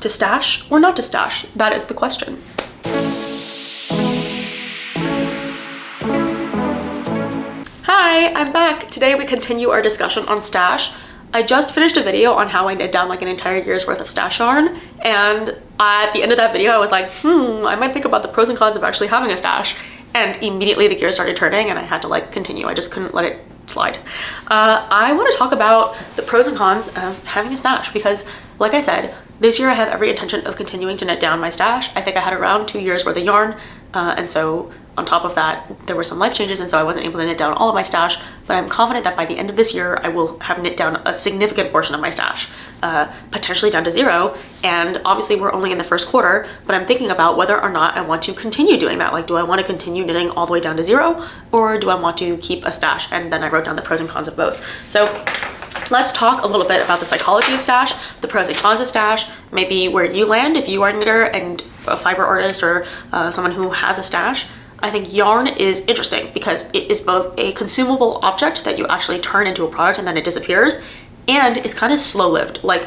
To stash or not to stash? That is the question. Hi, I'm back. Today we continue our discussion on stash. I just finished a video on how I knit down like an entire year's worth of stash yarn, and at the end of that video I was like, I might think about the pros and cons of actually having a stash, and immediately the gears started turning and I had to like continue. I just couldn't let it slide. I want to talk about the pros and cons of having a stash because, like I said, this year I have every intention of continuing to knit down my stash. I think I had around 2 years worth of yarn, and so on top of that, there were some life changes, and so I wasn't able to knit down all of my stash, but I'm confident that by the end of this year, I will have knit down a significant portion of my stash, potentially down to 0. And obviously we're only in the first quarter, but I'm thinking about whether or not I want to continue doing that. Like, do I want to continue knitting all the way down to 0, or do I want to keep a stash? And then I wrote down the pros and cons of both. So let's talk a little bit about the psychology of stash, the pros and cons of stash, maybe where you land if you are a knitter and a fiber artist or someone who has a stash. I think yarn is interesting because it is both a consumable object that you actually turn into a product and then it disappears, and it's kind of slow-lived. Like,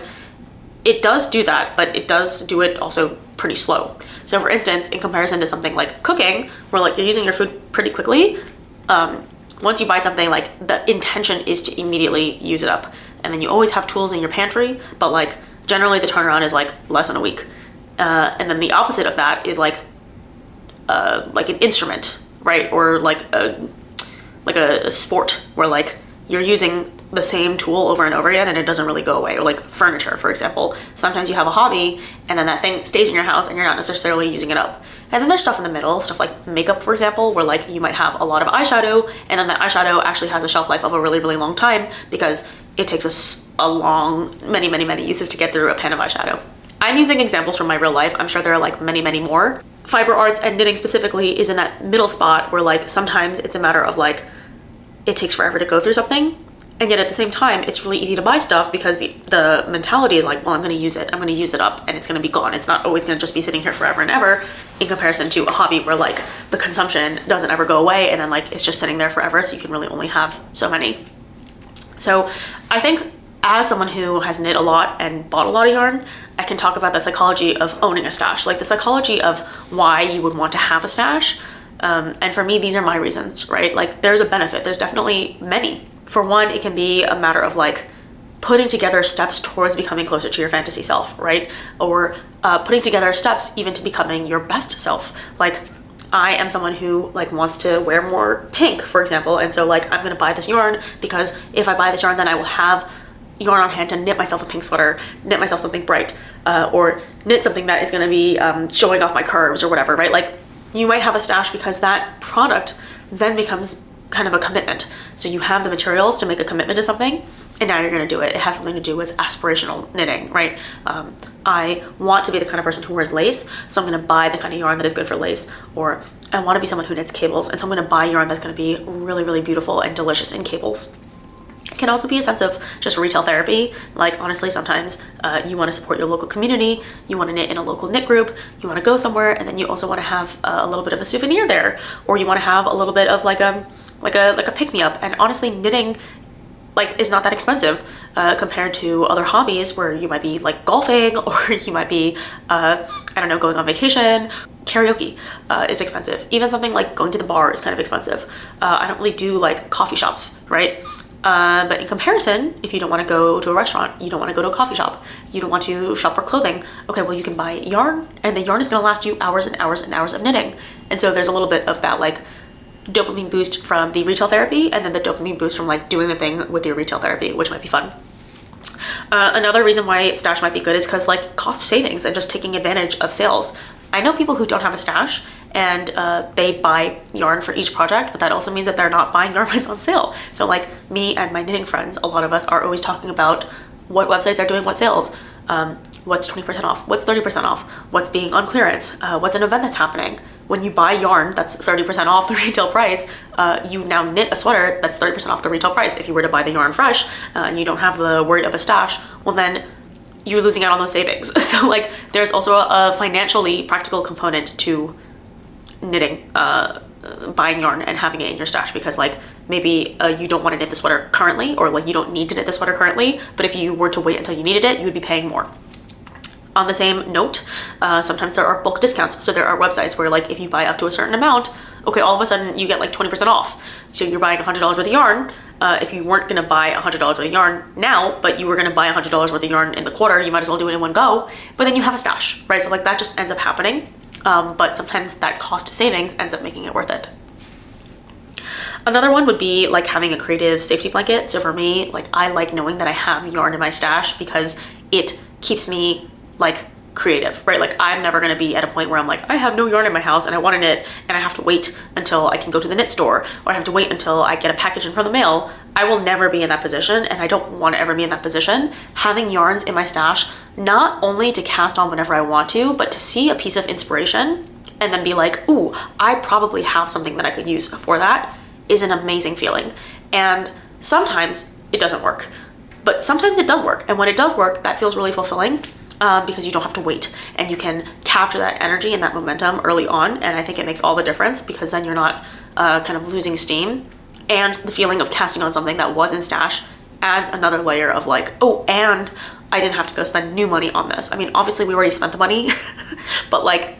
it does do that, but it does do it also pretty slow. So for instance, in comparison to something like cooking, where like you're using your food pretty quickly, once you buy something, like the intention is to immediately use it up, and then you always have tools in your pantry, but like generally the turnaround is like less than a week. And then the opposite of that is like an instrument, right? Or like a sport where like you're using the same tool over and over again and it doesn't really go away. Or like furniture, for example. Sometimes you have a hobby and then that thing stays in your house and you're not necessarily using it up. And then there's stuff in the middle, stuff like makeup, for example, where like you might have a lot of eyeshadow and then that eyeshadow actually has a shelf life of a really, really long time because it takes a long, many uses to get through a pan of eyeshadow. I'm using examples from my real life. I'm sure there are like many more. Fiber arts and knitting specifically is in that middle spot where like sometimes it's a matter of like it takes forever to go through something, and yet at the same time it's really easy to buy stuff because the mentality is like, well, I'm going to use it, I'm going to use it up, and it's going to be gone. It's not always going to just be sitting here forever and ever, in comparison to a hobby where like the consumption doesn't ever go away and then like it's just sitting there forever, so you can really only have so many. So I think as someone who has knit a lot and bought a lot of yarn, I can talk about the psychology of owning a stash, like the psychology of why you would want to have a stash. And for me, these are my reasons, right? Like there's a benefit, there's definitely many. For one, it can be a matter of like putting together steps towards becoming closer to your fantasy self, right? Or putting together steps even to becoming your best self. Like I am someone who like wants to wear more pink, for example. And so like, I'm gonna buy this yarn because if I buy this yarn, then I will have yarn on hand to knit myself a pink sweater, knit myself something bright, or knit something that is going to be showing off my curves or whatever, right? Like you might have a stash because that product then becomes kind of a commitment. So you have the materials to make a commitment to something, and now you're going to do it. It has something to do with aspirational knitting, right? I want to be the kind of person who wears lace, so I'm going to buy the kind of yarn that is good for lace, or I want to be someone who knits cables, and so I'm going to buy yarn that's going to be really beautiful and delicious in cables. It can also be a sense of just retail therapy. Like honestly, sometimes you want to support your local community, you want to knit in a local knit group, you want to go somewhere, and then you also want to have a little bit of a souvenir there, or you want to have a little bit of like a pick-me-up. And honestly, knitting like is not that expensive compared to other hobbies where you might be like golfing, or you might be I don't know, going on vacation. Karaoke is expensive. Even something like going to the bar is kind of expensive. I don't really do like coffee shops, right? But in comparison, if you don't want to go to a restaurant, you don't want to go to a coffee shop, you don't want to shop for clothing, okay, well you can buy yarn, and the yarn is going to last you hours and hours and hours of knitting. And so there's a little bit of that like dopamine boost from the retail therapy, and then the dopamine boost from like doing the thing with your retail therapy, which might be fun. Another reason why stash might be good is because like cost savings and just taking advantage of sales. I know people who don't have a stash and they buy yarn for each project, but that also means that they're not buying yarn when it's on sale. So like me and my knitting friends, a lot of us are always talking about what websites are doing what sales, what's 20% off, what's 30% off, what's being on clearance, what's an event that's happening. When you buy yarn that's 30% off the retail price, you now knit a sweater that's 30% off the retail price. If you were to buy the yarn fresh and you don't have the worry of a stash, well then you're losing out on those savings. So like there's also a financially practical component to knitting, buying yarn and having it in your stash, because like maybe you don't want to knit the sweater currently, or like you don't need to knit the sweater currently, but if you were to wait until you needed it, you would be paying more. On the same note, sometimes there are bulk discounts. So there are websites where like if you buy up to a certain amount, okay, all of a sudden you get like 20% off. So you're buying $100 worth of yarn. If you weren't gonna buy $100 worth of yarn now, but you were gonna buy $100 worth of yarn in the quarter, you might as well do it in one go, but then you have a stash, right? So like that just ends up happening. But sometimes that cost savings ends up making it worth it. Another one would be like having a creative safety blanket. So for me, like I like knowing that I have yarn in my stash because it keeps me like creative, right? Like I'm never going to be at a point where I'm like, I have no yarn in my house and I want to knit and I have to wait until I can go to the knit store, or I have to wait until I get a package in from the mail. I will never be in that position, and I don't want to ever be in that position. Having yarns in my stash, not only to cast on whenever I want to, but to see a piece of inspiration and then be like, ooh, I probably have something that I could use for that, is an amazing feeling. And sometimes it doesn't work, but sometimes it does work. And when it does work, that feels really fulfilling because you don't have to wait and you can capture that energy and that momentum early on. And I think it makes all the difference because then you're not kind of losing steam. And the feeling of casting on something that was in stash adds another layer of like, oh, and I didn't have to go spend new money on this. I mean, obviously we already spent the money, but like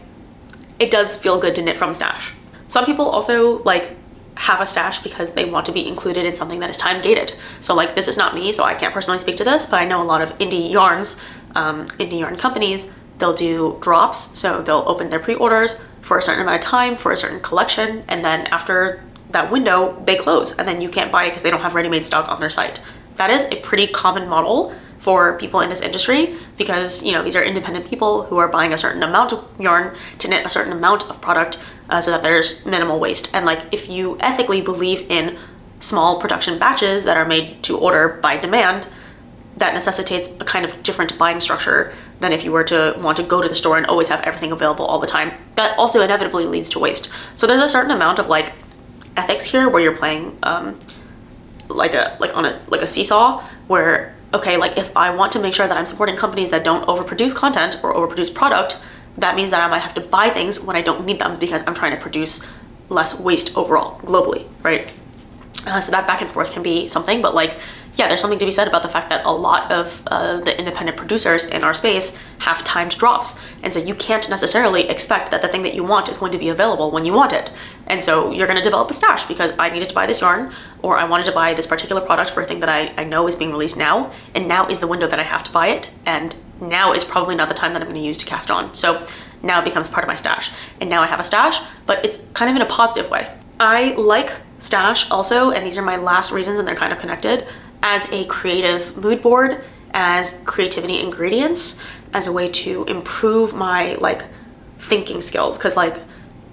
it does feel good to knit from stash. Some people also like have a stash because they want to be included in something that is time gated. So like this is not me, so I can't personally speak to this, but I know a lot of indie yarns, indie yarn companies, they'll do drops. So they'll open their pre-orders for a certain amount of time for a certain collection, and then after that window they close and then you can't buy it because they don't have ready-made stock on their site. That is a pretty common model for people in this industry because, you know, these are independent people who are buying a certain amount of yarn to knit a certain amount of product so that there's minimal waste. And like if you ethically believe in small production batches that are made to order by demand, that necessitates a kind of different buying structure than if you were to want to go to the store and always have everything available all the time. That also inevitably leads to waste. So there's a certain amount of like ethics here where you're playing like a seesaw where, okay, like if I want to make sure that I'm supporting companies that don't overproduce content or overproduce product, that means that I might have to buy things when I don't need them because I'm trying to produce less waste overall globally, right? So that back and forth can be something, but like, yeah, there's something to be said about the fact that a lot of the independent producers in our space have timed drops. And so you can't necessarily expect that the thing that you want is going to be available when you want it. And so you're going to develop a stash because I needed to buy this yarn, or I wanted to buy this particular product for a thing that I know is being released now. And now is the window that I have to buy it. And now is probably not the time that I'm going to use to cast on. So now it becomes part of my stash. And now I have a stash, but it's kind of in a positive way. I like stash also, and these are my last reasons and they're kind of connected, as a creative mood board, as creativity ingredients, as a way to improve my like thinking skills. Cause like,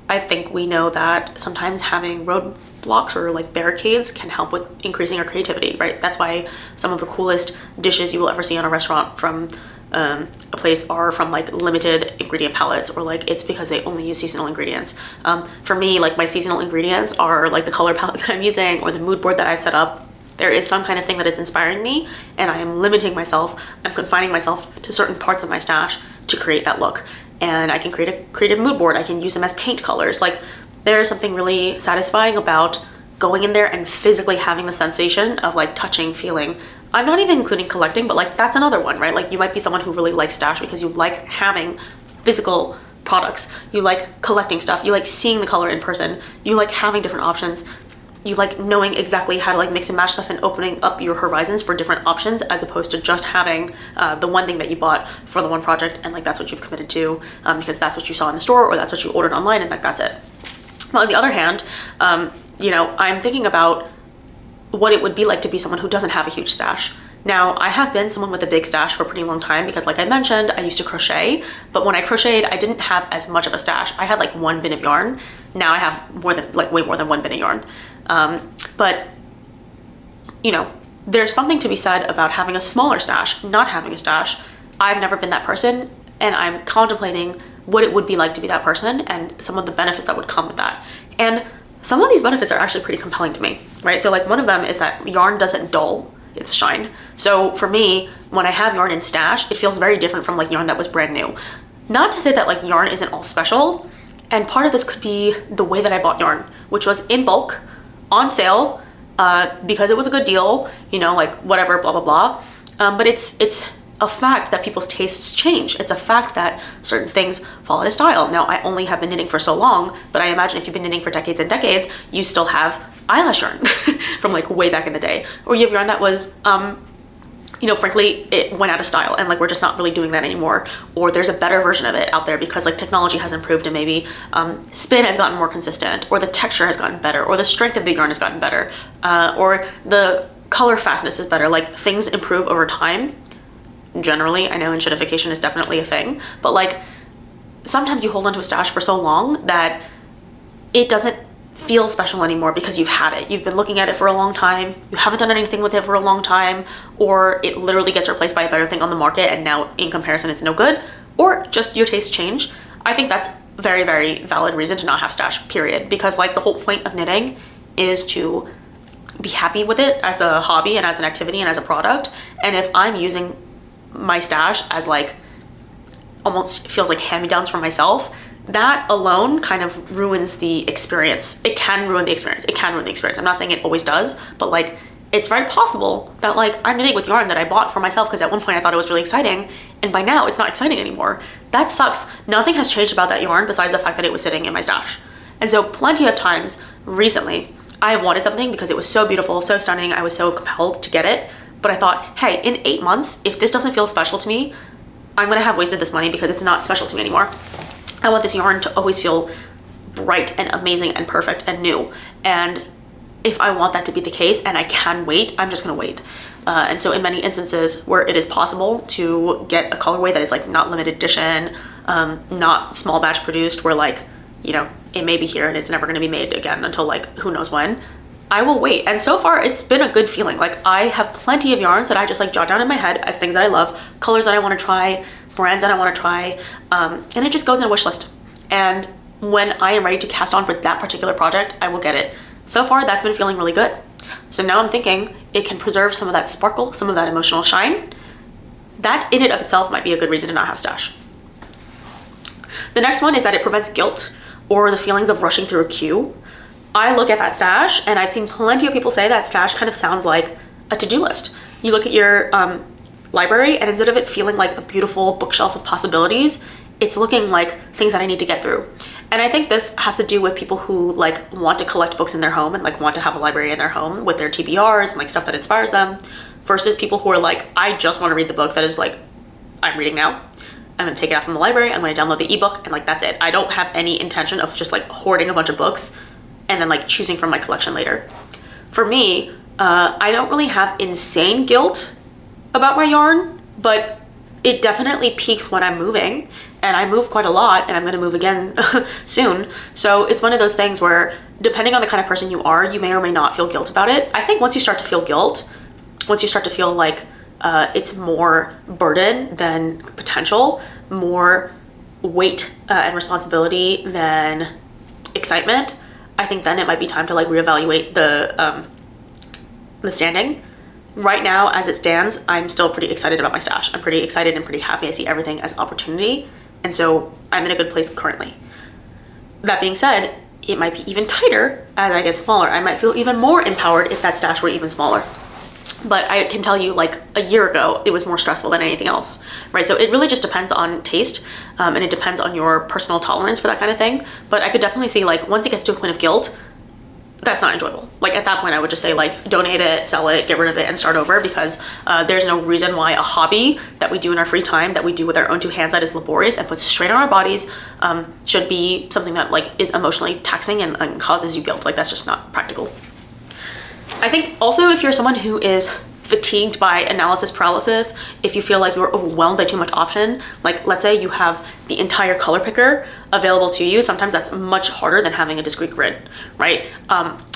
I think we know that sometimes having roadblocks or like barricades can help with increasing our creativity, right? That's why some of the coolest dishes you will ever see on a restaurant from a place are from like limited ingredient palettes, or like it's because they only use seasonal ingredients. For me, like my seasonal ingredients are like the color palette that I'm using or the mood board that I've set up. There is some kind of thing that is inspiring me, and I am limiting myself, I'm confining myself to certain parts of my stash to create that look. And I can create a creative mood board. I can use them as paint colors. Like there is something really satisfying about going in there and physically having the sensation of like touching, feeling. I'm not even including collecting, but like that's another one, right? Like you might be someone who really likes stash because you like having physical products. You like collecting stuff. You like seeing the color in person. You like having different options. You like knowing exactly how to like mix and match stuff and opening up your horizons for different options, as opposed to just having the one thing that you bought for the one project and like that's what you've committed to because that's what you saw in the store or that's what you ordered online and like that's it. Well, on the other hand, you know, I'm thinking about what it would be like to be someone who doesn't have a huge stash. Now, I have been someone with a big stash for a pretty long time because like I mentioned, I used to crochet, but when I crocheted, I didn't have as much of a stash. I had like one bin of yarn. Now I have more than like way more than one bin of yarn. But you know, there's something to be said about having a smaller stash, not having a stash. I've never been that person, and I'm contemplating what it would be like to be that person and some of the benefits that would come with that. And some of these benefits are actually pretty compelling to me, right? So like one of them is that yarn doesn't dull its shine. So for me, when I have yarn in stash, it feels very different from like yarn that was brand new. Not to say that like yarn isn't all special, and part of this could be the way that I bought yarn, which was in bulk, on sale, because it was a good deal, you know, like whatever, blah, blah, blah. But it's a fact that people's tastes change. It's a fact that certain things fall out of style. Now, I only have been knitting for so long, but I imagine if you've been knitting for decades and decades, you still have eyelash yarn from like way back in the day. Or you have yarn that was, you know, frankly, it went out of style and like we're just not really doing that anymore. Or there's a better version of it out there because like technology has improved and maybe spin has gotten more consistent, or the texture has gotten better, or the strength of the yarn has gotten better, or the color fastness is better. Like things improve over time. Generally, I know enshittification is definitely a thing, but like sometimes you hold onto a stash for so long that it doesn't feel special anymore because you've had it. You've been looking at it for a long time, you haven't done anything with it for a long time, or it literally gets replaced by a better thing on the market and now in comparison it's no good, or just your tastes change. I think that's very, very valid reason to not have stash, period, because like the whole point of knitting is to be happy with it as a hobby and as an activity and as a product. And if I'm using my stash as like almost feels like hand-me-downs for myself, that alone kind of ruins the experience. It can ruin the experience. It can ruin the experience. I'm not saying it always does, but like it's very possible that like I'm knitting with yarn that I bought for myself because at one point I thought it was really exciting, and by now it's not exciting anymore. That sucks. Nothing has changed about that yarn besides the fact that it was sitting in my stash. And so plenty of times recently I have wanted something because it was so beautiful, so stunning, I was so compelled to get it. But I thought, hey, in 8 months, if this doesn't feel special to me, I'm gonna have wasted this money because it's not special to me anymore. I want this yarn to always feel bright and amazing and perfect and new. And if I want that to be the case and I can wait, I'm just gonna wait. And so in many instances where it is possible to get a colorway that is like not limited edition, not small batch produced, where like, you know, it may be here and it's never gonna be made again until like who knows when, I will wait. And so far it's been a good feeling. Like I have plenty of yarns that I just like jot down in my head as things that I love, colors that I want to try, brands that I want to try, and it just goes in a wish list. And when I am ready to cast on for that particular project, I will get it. So far that's been feeling really good. So now I'm thinking it can preserve some of that sparkle, some of that emotional shine. That in and of itself might be a good reason to not have stash. The next one is that it prevents guilt or the feelings of rushing through a queue. I look at that stash and I've seen plenty of people say that stash kind of sounds like a to-do list. You look at your library and instead of it feeling like a beautiful bookshelf of possibilities, it's looking like things that I need to get through. And I think this has to do with people who like want to collect books in their home and like want to have a library in their home with their TBRs and like stuff that inspires them, versus people who are like, I just want to read the book that is like, I'm reading now. I'm gonna take it out from the library, I'm gonna download the ebook, and like that's it. I don't have any intention of just like hoarding a bunch of books and then like choosing from my collection later. For me, I don't really have insane guilt about my yarn, but it definitely peaks when I'm moving, and I move quite a lot and I'm gonna move again soon. So it's one of those things where depending on the kind of person you are, you may or may not feel guilt about it. I think once you start to feel guilt, once you start to feel like it's more burden than potential, more weight and responsibility than excitement, I think then it might be time to like reevaluate the standing. Right now, as it stands, I'm still pretty excited about my stash. I'm pretty excited and pretty happy. I see everything as opportunity. And so I'm in a good place currently. That being said, it might be even tighter as I get smaller. I might feel even more empowered if that stash were even smaller. But I can tell you, like a year ago, it was more stressful than anything else, right? So it really just depends on taste, and it depends on your personal tolerance for that kind of thing. But I could definitely see like once it gets to a point of guilt, that's not enjoyable. Like at that point, I would just say like donate it, sell it, get rid of it, and start over, because there's no reason why a hobby that we do in our free time, that we do with our own two hands, that is laborious and puts straight on our bodies, should be something that like is emotionally taxing and causes you guilt. Like that's just not practical. I think also if you're someone who is fatigued by analysis paralysis, if you feel like you're overwhelmed by too much option, like let's say you have the entire color picker available to you, sometimes that's much harder than having a discrete grid, right?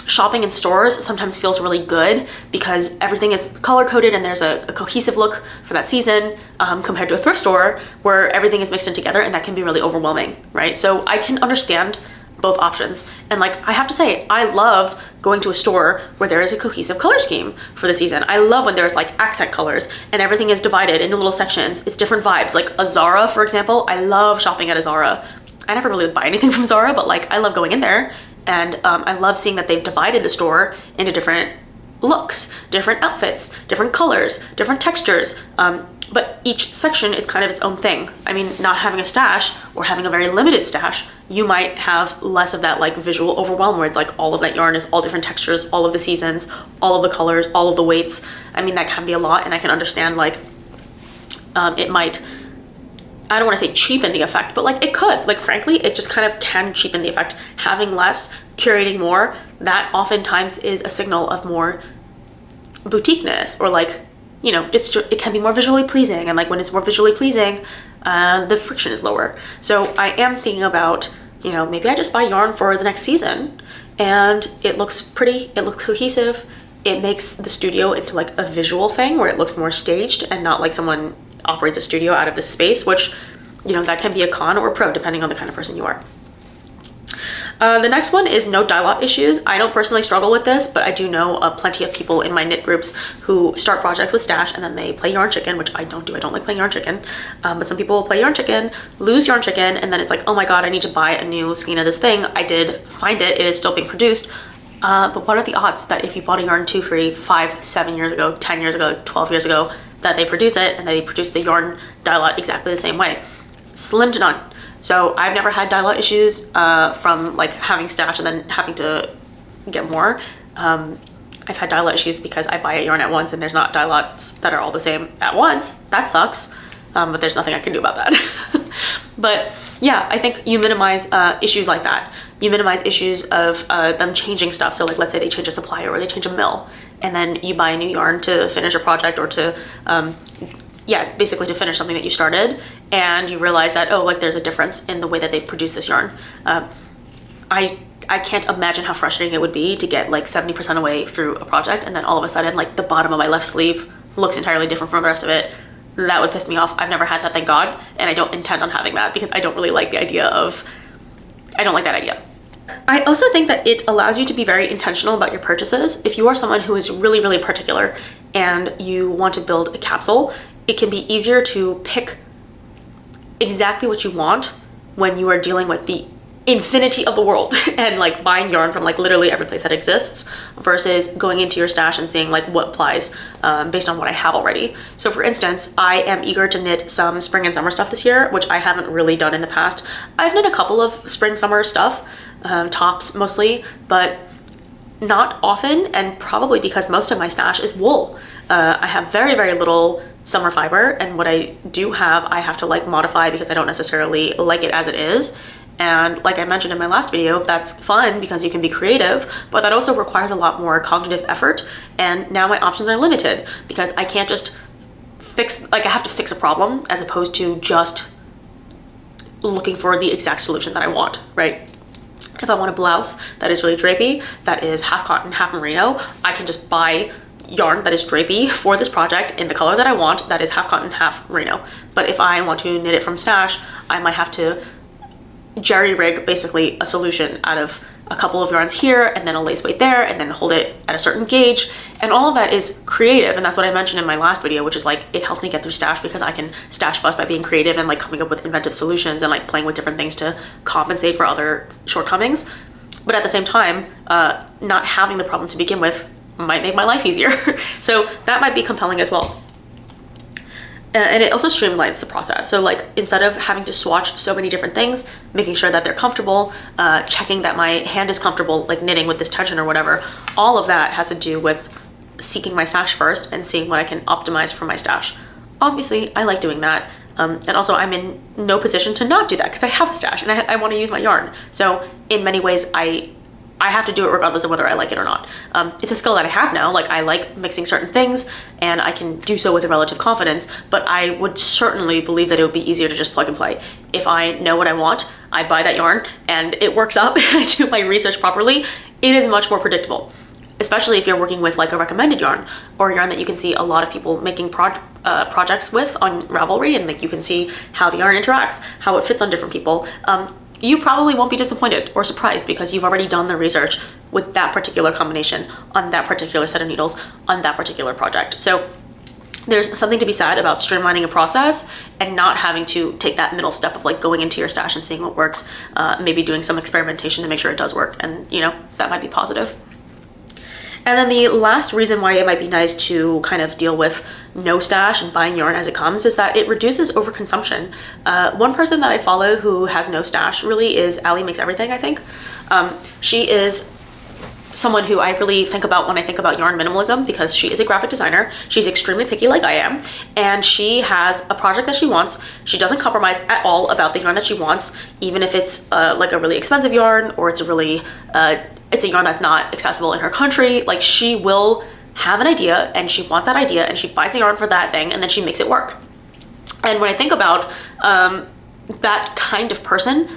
Shopping in stores sometimes feels really good because everything is color coded and there's a cohesive look for that season, compared to a thrift store where everything is mixed in together, and that can be really overwhelming, right? So I can understand both options. And like, I have to say, I love going to a store where there is a cohesive color scheme for the season. I love when there's like accent colors and everything is divided into little sections. It's different vibes. Like a Zara, for example, I love shopping at a Zara. I never really buy anything from Zara, but like I love going in there, and I love seeing that they've divided the store into different looks, different outfits, different colors, different textures. But each section is kind of its own thing. I mean, not having a stash or having a very limited stash, you might have less of that like visual overwhelm where it's like all of that yarn is all different textures, all of the seasons, all of the colors, all of the weights. I mean, that can be a lot, and I can understand like it might, I don't want to say cheapen the effect, but like it could, like frankly, it just kind of can cheapen the effect. Having less, curating more, that oftentimes is a signal of more boutiqueness, or like, you know, it can be more visually pleasing, and like when it's more visually pleasing, the friction is lower. So I am thinking about, you know, maybe I just buy yarn for the next season and it looks pretty, it looks cohesive, it makes the studio into like a visual thing where it looks more staged and not like someone operates a studio out of this space, which, you know, that can be a con or a pro depending on the kind of person you are. The next one is no dye lot issues. I don't personally struggle with this, but I do know plenty of people in my knit groups who start projects with stash and then they play yarn chicken, which I don't do. I don't like playing yarn chicken. But some people will play yarn chicken, lose yarn chicken, and then it's like, oh my God, I need to buy a new skein of this thing. I did find it. It is still being produced. But what are the odds that if you bought a yarn 2, 3, 5, 7 years ago, 10 years ago, 12 years ago, that they produce it and they produce the yarn dye lot exactly the same way? Slim to none. So I've never had dye lot issues from like having stash and then having to get more. I've had dye lot issues because I buy a yarn at once and there's not dye lots that are all the same at once. That sucks, but there's nothing I can do about that. But yeah, I think you minimize issues like that. You minimize issues of them changing stuff. So like, let's say they change a supplier or they change a mill, and then you buy a new yarn to finish a project or to yeah, basically to finish something that you started, and you realize that, oh, like there's a difference in the way that they've produced this yarn. I can't imagine how frustrating it would be to get like 70% away through a project and then all of a sudden like the bottom of my left sleeve looks entirely different from the rest of it. That would piss me off. I've never had that, thank God, and I don't intend on having that because I don't really like the idea of, I don't like that idea. I also think that it allows you to be very intentional about your purchases. If you are someone who is really, really particular and you want to build a capsule, it can be easier to pick exactly what you want when you are dealing with the infinity of the world and like buying yarn from like literally every place that exists versus going into your stash and seeing like what applies based on what I have already. So for instance, I am eager to knit some spring and summer stuff this year, which I haven't really done in the past. I've knit a couple of spring summer stuff, tops mostly, but not often, and probably because most of my stash is wool. I have very, very little summer fiber, and what I do have, I have to like modify because I don't necessarily like it as it is. And like I mentioned in my last video, that's fun because you can be creative, but that also requires a lot more cognitive effort. And now my options are limited because I can't just fix, like I have to fix a problem as opposed to just looking for the exact solution that I want, right? If I want a blouse that is really drapey, that is half cotton, half merino, I can just buy yarn that is drapey for this project in the color that I want, that is half cotton, half merino. But if I want to knit it from stash, I might have to jerry rig basically a solution out of a couple of yarns here and then a lace weight there and then hold it at a certain gauge, and all of that is creative. And that's what I mentioned in my last video, which is like it helped me get through stash because I can stash bust by being creative and like coming up with inventive solutions and like playing with different things to compensate for other shortcomings. But at the same time, not having the problem to begin with might make my life easier. So that might be compelling as well. And it also streamlines the process. So like instead of having to swatch so many different things, making sure that they're comfortable, checking that my hand is comfortable, like knitting with this tension or whatever, all of that has to do with seeking my stash first and seeing what I can optimize for my stash. Obviously, I like doing that. And also I'm in no position to not do that because I have a stash and I want to use my yarn. So in many ways, I have to do it regardless of whether I like it or not. It's a skill that I have now. Like I like mixing certain things and I can do so with a relative confidence, but I would certainly believe that it would be easier to just plug and play. If I know what I want, I buy that yarn and it works out and I do my research properly, it is much more predictable. Especially if you're working with like a recommended yarn or yarn that you can see a lot of people making projects with on Ravelry, and like you can see how the yarn interacts, how it fits on different people. You probably won't be disappointed or surprised because you've already done the research with that particular combination on that particular set of needles on that particular project. So there's something to be said about streamlining a process and not having to take that middle step of like going into your stash and seeing what works, maybe doing some experimentation to make sure it does work, and you know, that might be positive. And then the last reason why it might be nice to kind of deal with no stash and buying yarn as it comes is that it reduces overconsumption. One person that I follow who has no stash really is Ali Makes Everything, I think. She is someone who I really think about when I think about yarn minimalism, because she is a graphic designer. She's extremely picky like I am, and she has a project that she wants. She doesn't compromise at all about the yarn that she wants, even if it's like a really expensive yarn, or it's a really it's a yarn that's not accessible in her country. Like, she will have an idea and she wants that idea and she buys the yarn for that thing and then she makes it work. And when I think about that kind of person,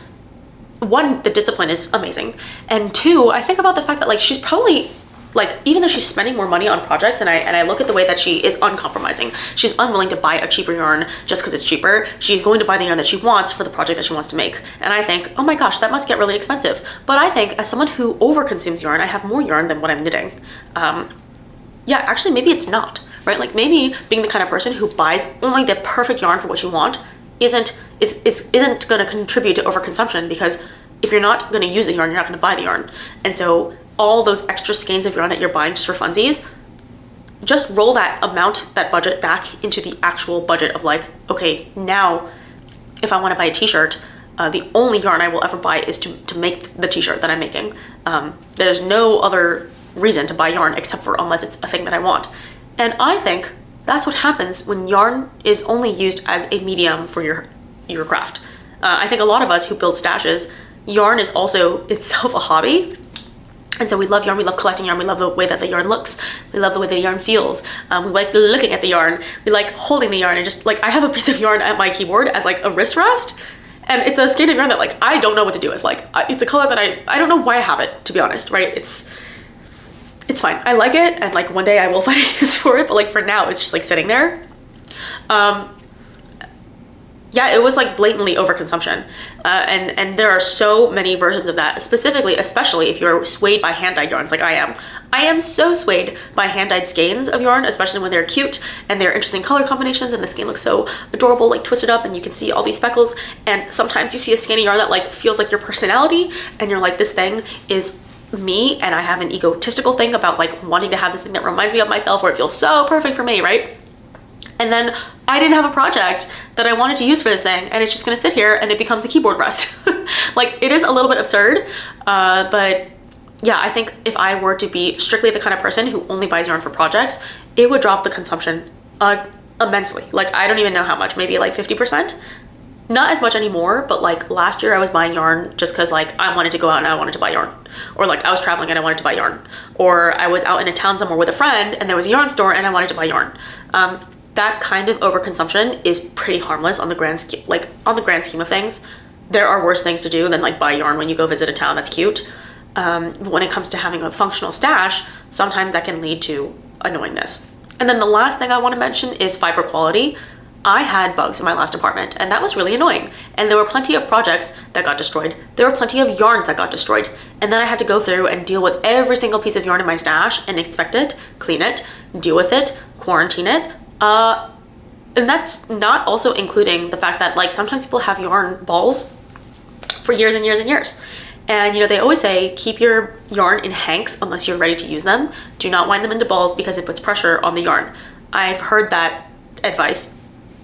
one, the discipline is amazing, and two, I think about the fact that like she's probably like, even though she's spending more money on projects, and I look at the way that she is uncompromising, she's unwilling to buy a cheaper yarn just because it's cheaper. She's going to buy the yarn that she wants for the project that she wants to make. And I think, oh my gosh, that must get really expensive. But I think as someone who overconsumes yarn, I have more yarn than what I'm knitting. Yeah, actually, maybe it's not, right? Like, maybe being the kind of person who buys only the perfect yarn for what you want isn't going to contribute to overconsumption, because if you're not going to use the yarn, you're not going to buy the yarn. And so all those extra skeins of yarn that you're buying just for funsies, just roll that amount, that budget, back into the actual budget of like, okay, now if I want to buy a t-shirt, the only yarn I will ever buy is to make the t-shirt that I'm making. There's no other reason to buy yarn except for unless it's a thing that I want. And I think that's what happens when yarn is only used as a medium for your craft. I think a lot of us who build stashes, yarn is also itself a hobby. And so we love yarn, we love collecting yarn, we love the way that the yarn looks, we love the way the yarn feels, we like looking at the yarn, we like holding the yarn, and just like, I have a piece of yarn at my keyboard as like a wrist rest, and it's a skein of yarn that like, I don't know what to do with. Like, it's a color that I don't know why I have it, to be honest, right? It's fine, I like it, and like one day I will find a use for it, but like for now, it's just like sitting there. Yeah, it was like blatantly overconsumption. And there are so many versions of that, especially if you're swayed by hand-dyed yarns like I am. I am so swayed by hand-dyed skeins of yarn, especially when they're cute and they're interesting color combinations and the skein looks so adorable, like twisted up, and you can see all these speckles. And sometimes you see a skein of yarn that like feels like your personality, and you're like, this thing is me, and I have an egotistical thing about like wanting to have this thing that reminds me of myself, or it feels so perfect for me, right? And then I didn't have a project that I wanted to use for this thing, and it's just gonna sit here and it becomes a keyboard rest. Like, it is a little bit absurd, but yeah, I think if I were to be strictly the kind of person who only buys yarn for projects, it would drop the consumption immensely. Like, I don't even know how much, maybe like 50%. Not as much anymore, but like last year I was buying yarn just because like I wanted to go out and I wanted to buy yarn, or like I was traveling and I wanted to buy yarn, or I was out in a town somewhere with a friend and there was a yarn store and I wanted to buy yarn. That kind of overconsumption is pretty harmless on the grand scheme of things. There are worse things to do than like buy yarn when you go visit a town that's cute. When it comes to having a functional stash, sometimes that can lead to annoyingness. And then the last thing I want to mention is fiber quality. I had bugs in my last apartment, and that was really annoying. And there were plenty of projects that got destroyed. There were plenty of yarns that got destroyed. And then I had to go through and deal with every single piece of yarn in my stash and inspect it, clean it, deal with it, quarantine it. And that's not also including the fact that like sometimes people have yarn balls for years and years and years. And you know, they always say, keep your yarn in hanks unless you're ready to use them. Do not wind them into balls because it puts pressure on the yarn. I've heard that advice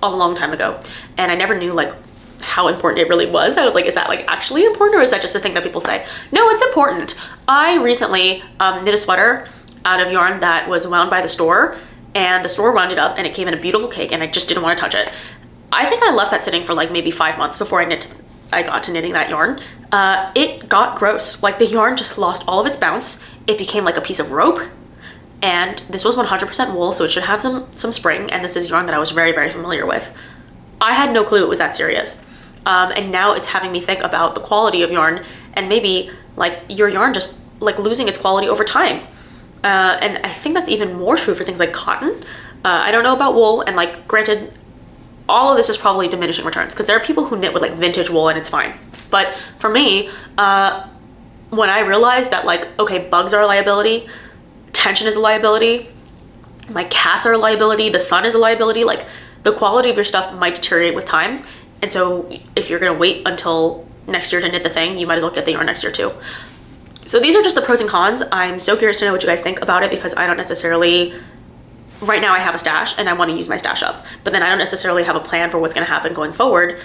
a long time ago, and I never knew like how important it really was. I was like, is that like actually important, or is that just a thing that people say? No, it's important. I recently knit a sweater out of yarn that was wound by the store, and the store wound it up and it came in a beautiful cake, and I just didn't want to touch it. I think I left that sitting for like maybe 5 months before I got to knitting that yarn. It got gross. Like, the yarn just lost all of its bounce. It became like a piece of rope. And this was 100% wool, so it should have some spring, and this is yarn that I was very, very familiar with. I had no clue it was that serious. And now it's having me think about the quality of yarn, and maybe like your yarn just like losing its quality over time. And I think that's even more true for things like cotton. I don't know about wool, and like granted, all of this is probably diminishing returns, because there are people who knit with like vintage wool and it's fine. But for me, when I realized that like, okay, bugs are a liability, tension is a liability, my cats are a liability, the sun is a liability, like the quality of your stuff might deteriorate with time. And so if you're gonna wait until next year to knit the thing, you might as well get the yarn next year too. So these are just the pros and cons. I'm so curious to know what you guys think about it, because I don't necessarily, right now I have a stash and I want to use my stash up, but then I don't necessarily have a plan for what's going to happen going forward,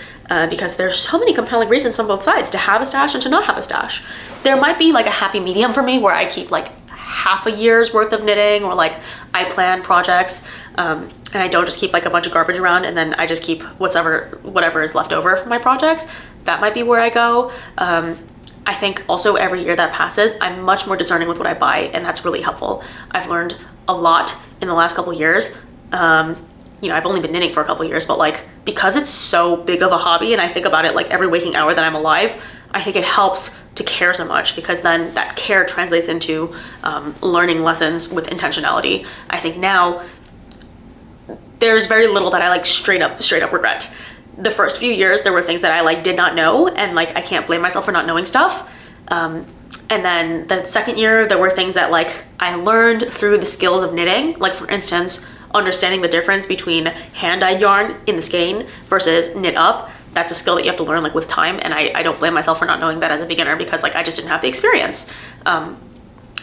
because there's so many compelling reasons on both sides to have a stash and to not have a stash. There might be like a happy medium for me where I keep like half a year's worth of knitting, or like I plan projects, and I don't just keep like a bunch of garbage around and then I just keep whatever is left over from my projects. That might be where I go. I think also every year that passes, I'm much more discerning with what I buy, and that's really helpful. I've learned a lot in the last couple years. You know, I've only been knitting for a couple years, but like, because it's so big of a hobby and I think about it like every waking hour that I'm alive, I think it helps to care so much, because then that care translates into learning lessons with intentionality. I think now there's very little that I like straight up regret. The first few years there were things that I like did not know, and like I can't blame myself for not knowing stuff. And then the second year there were things that like I learned through the skills of knitting, like for instance understanding the difference between hand-dyed yarn in the skein versus knit up. That's a skill that you have to learn like with time, and I don't blame myself for not knowing that as a beginner, because like I just didn't have the experience. And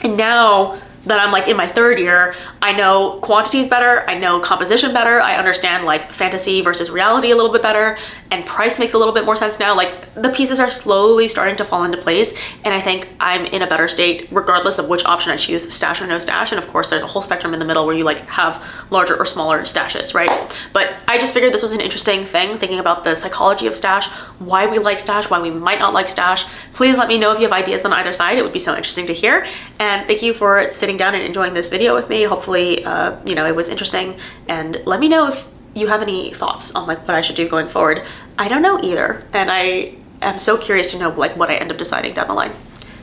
now that I'm like in my third year, I know quantities better, I know composition better, I understand like fantasy versus reality a little bit better, and price makes a little bit more sense now. Like the pieces are slowly starting to fall into place, and I think I'm in a better state regardless of which option I choose, stash or no stash. And of course there's a whole spectrum in the middle where you like have larger or smaller stashes, right? But I just figured this was an interesting thing, thinking about the psychology of stash, why we like stash, why we might not like stash. Please let me know if you have ideas on either side. It would be so interesting to hear. And thank you for sitting down and enjoying this video with me. Hopefully, you know, it was interesting, and let me know if you have any thoughts on like what I should do going forward. I don't know either, and I am so curious to know like what I end up deciding down the line.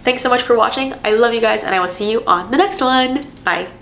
Thanks so much for watching. I love you guys, and I will see you on the next one. Bye.